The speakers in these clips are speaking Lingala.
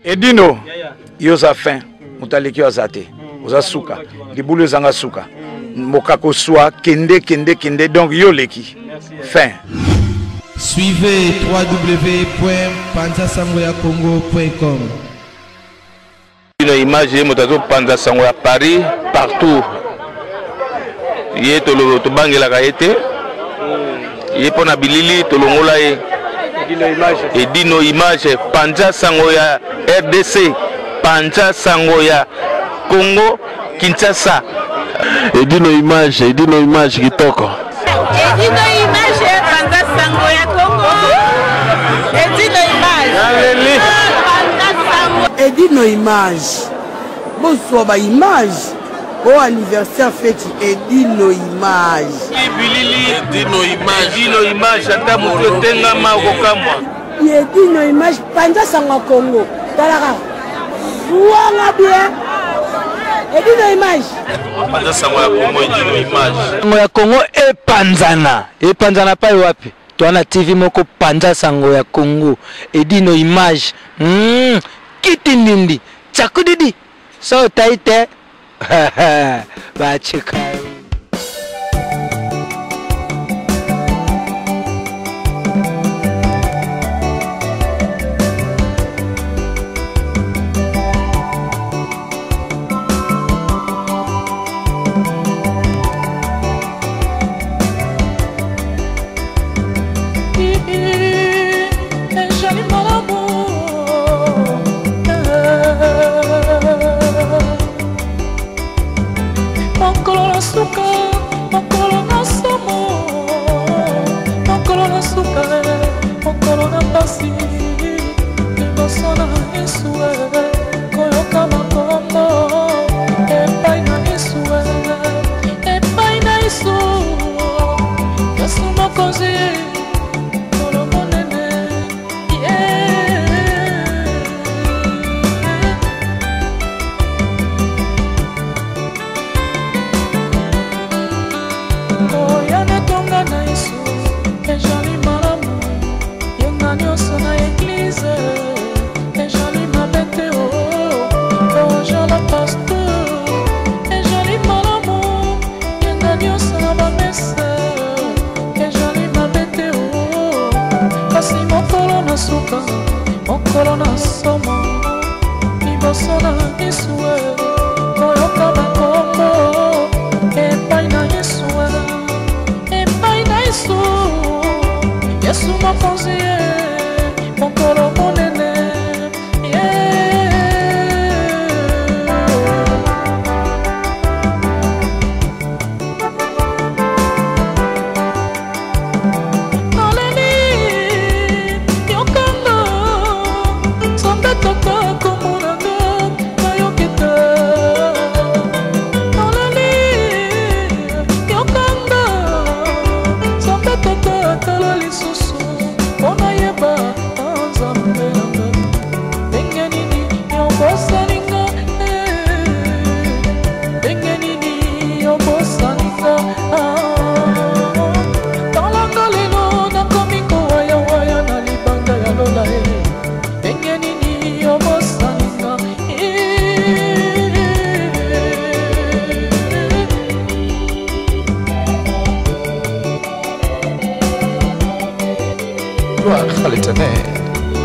Edino, yoza fin, mutaleki azate, oza suka, libulu zanga suka, mokako soa, kende, donc yoleki, fin. Suivez www.panzasangoyacongo.com. Une image motazo Panza Sangoya Paris partout. Yé tolo to bangela kaete. Yé pona bilili tolongola e. Edino image Panza Sangoya RDC, Panza Sangoya Congo Kinshasa. Edino image kitoko. Edino image Panza Sangoya Congo. Edino image. Edino image. Bonsoir ba image. Au anniversaire fête Edino image. Edino image ata mutu tenga makokamwa. Edino image Panza Sangoya Congo. Talaka. Ouanga bien. Edino image. Panza Sangoya Congo Edino image. Sangoya Congo epanzana pa wapi? Toana TV moko Panza Sangoya Congo Edino image. Kitindindi chakudidi so taite ba chika.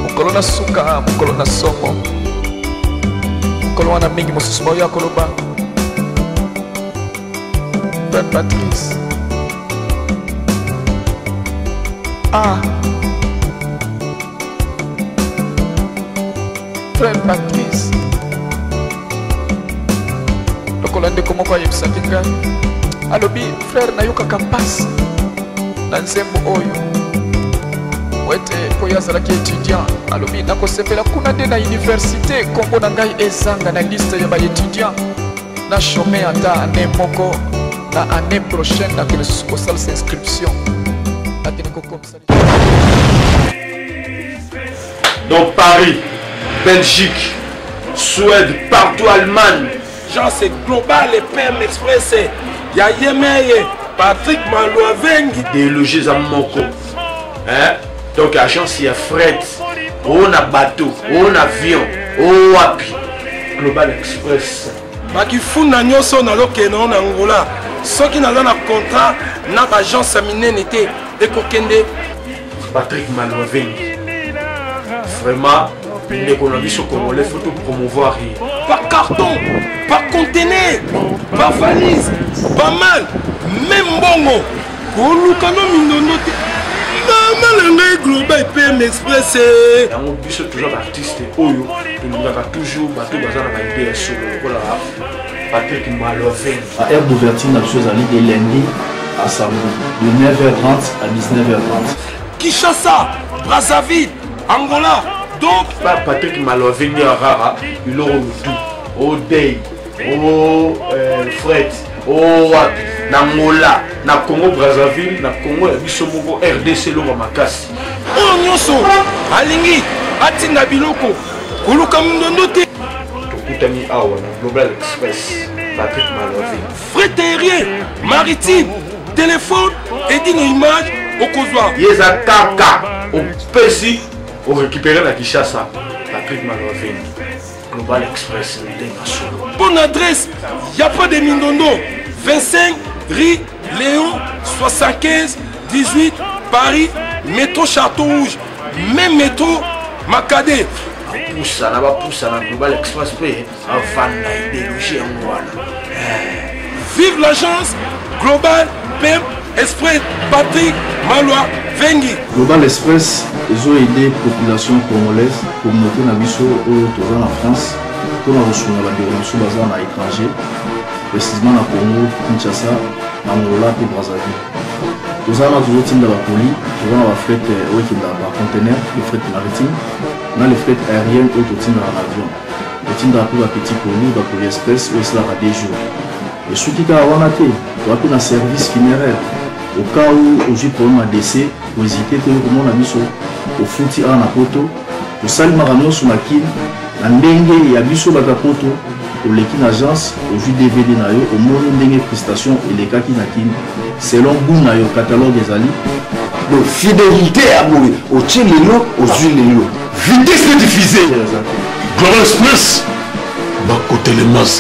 Mukolona suka, mukolona somo. Mukolona mingi mususmo ya koloba. Frère Patrice. Frère Patrice. Lokolande komo kwa yebsakinga. Alobi frère na yoka kampasi. Na nzembo oyo. Wete koyaza laki étudiant alobi nakosepela kuna nde na université kombo na ngai ezanga na liste ya ba étudiant na chômé ata année moko na année prochaine na kele suko sala inscription akine ko comme ça. Donc Paris, Belgique, Suède, partout Allemagne. Genre c'est global et PM Express. Ya Yemeye, Patrick Malouavengi déloger za moko. Hein? Donc agence il y a fret, on a bateau, on a avion, Oh wapi Global Express. bakifunda nyonso nalokeno na Angola soki naza na contrat na agence minene te ekokende Patrick Malwavengi. Vraiment, ndeko na biso congolais faut tout promouvoir. par carton, par conteneur, par valise, pas mal, même bongo. Kolukano mindondo te. Maman Global PM Express. Yango biso toujours artiste oyo, tolingaka toujours bato bazana ba idée solo kola Patrick Malwavengi. À aire d'ouverture na biso ezali de lundi à samedi de 9h30 à 19h30. Kinshasa, Brazzaville, Angola. Donc, Patrick Malwavengi rara, il aura tout. Oh Day, oh Fred, oh wapi, na Angola, na Congo Brazzaville, na Congo ya biso moko RDC lo makasi. Oh nyonso, alingi, atinda biloko, koluka mundondo te. Tokutani awa na Global Express, Patrick Malwavengi. Frais aérien, maritime, téléphone, et nos images au Kozwa. Yeza kaka, au Pessi, au récupérer la Kinshasa, Patrick Malwavengi. Global Express, bonne adresse, y a pas de Mindondo, 25 rue Léon 75 18 Paris, métro Château Rouge, même métro Macadé. Poussa na Global Express pe avant na idéologie ngwana. Vive l'agence Global PM Express Patrick Malwavengi. Global Express, ils ont aidé la population congolaise, communauté na biso en France, pour la reçu la déronation basée à l'étranger, précisément na Congo, Kinshasa, Angola et Brazzaville. Nous avons toujours team de la colis, nous avons la fret de conteneur, le fret maritime, nous avons le fret aérien et le team de l'avion. Le team de la petit colis, la colis express, où c'est là des jours. Et ce qui est à Wanate, nous avons un service funéraire. Au cas où aujourd'hui problème à décès, pour hésiter que comment on a mis au fouti à la poto, pour saluer Marano sur la kin, la ndenge et à biso batapoto, pour l'équipe agence, aujourd'hui DVD nayo, au moins ndenge prestation et les cas qui na kin, selon goût nayo catalogue des alliés. Donc fidélité à mourir, au tchelelo, aux huiles, vitesse de diffuser. Global Express, bah côté les masses.